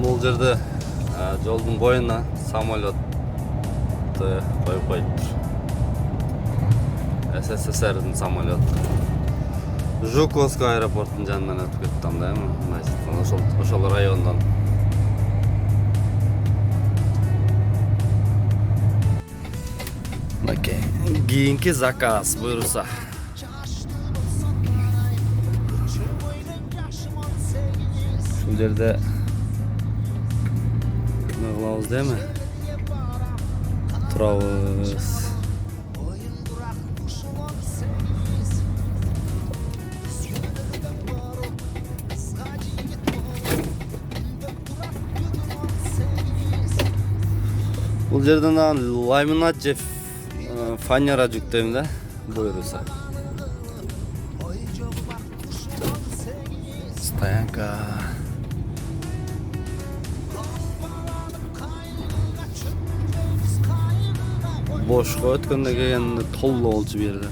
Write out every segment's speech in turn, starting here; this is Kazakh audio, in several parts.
Бұл жерде жолдың бойына самолет қойып қойыптыр. СССР'дің самолеті. Жуковский аэропорттың жанынан өтіп кетті андаймын. Ошол райондан. Кийинки заказ буйруса. Ушул жерде не кылабыз дейми? Турабыз. Бұл жерден ламинат же фанера жүктейм да, буйруса. Стоянка. Бошқа өткенде келгенде толы болчу берді.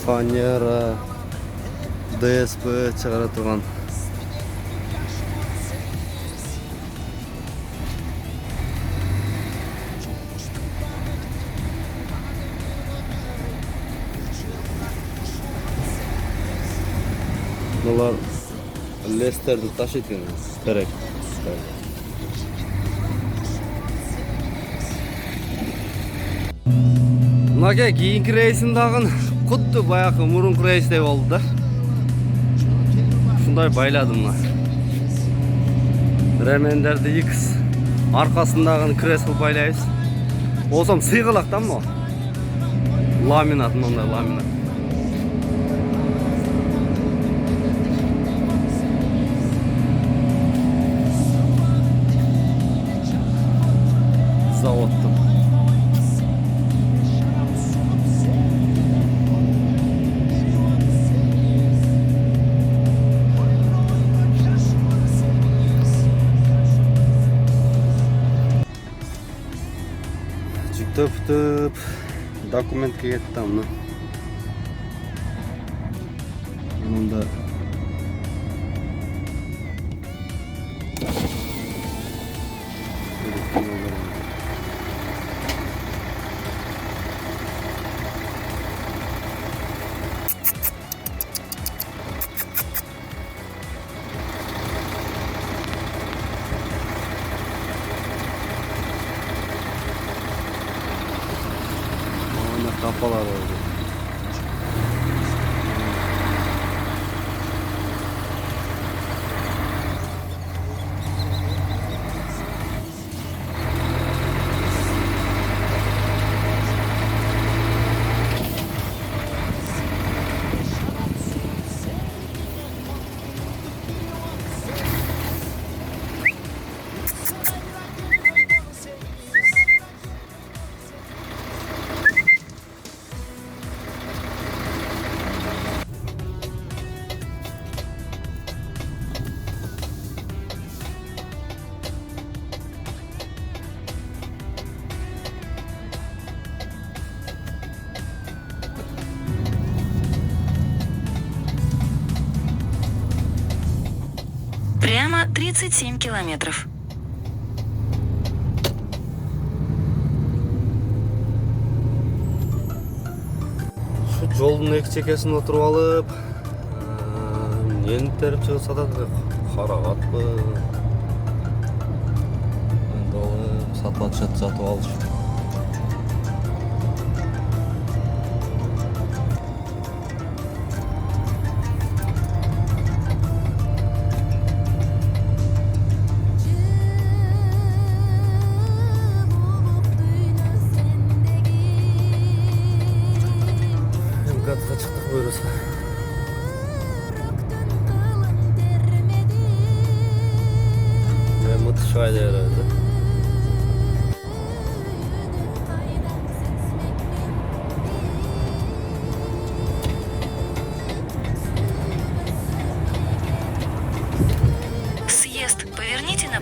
Фанера. ДСП чыгара турган. Булар Лестерди ташыйт керек. Мынаке кийинки рейсин дагы кутты баягы мурунку рейстей болду да. Ушундай байладым мына. Ремендерди X аркасындагы кресло байлайбыз. Болсом сыйгылак да му? Ламинат, мындай ламинат. Заводтун. Түп документке кетті мына. Мында kafalar oldu. Прямо 37 километров. Şu жолдун эки чекесине отуруп алып, нени терип чыгып атат, карагатпы. Энд сатып атышат, сатып алышып. Çıktık buyuruz. Ve mutlu şahide herhalde.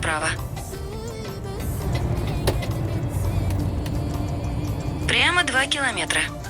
направо. Прямо 2 километра.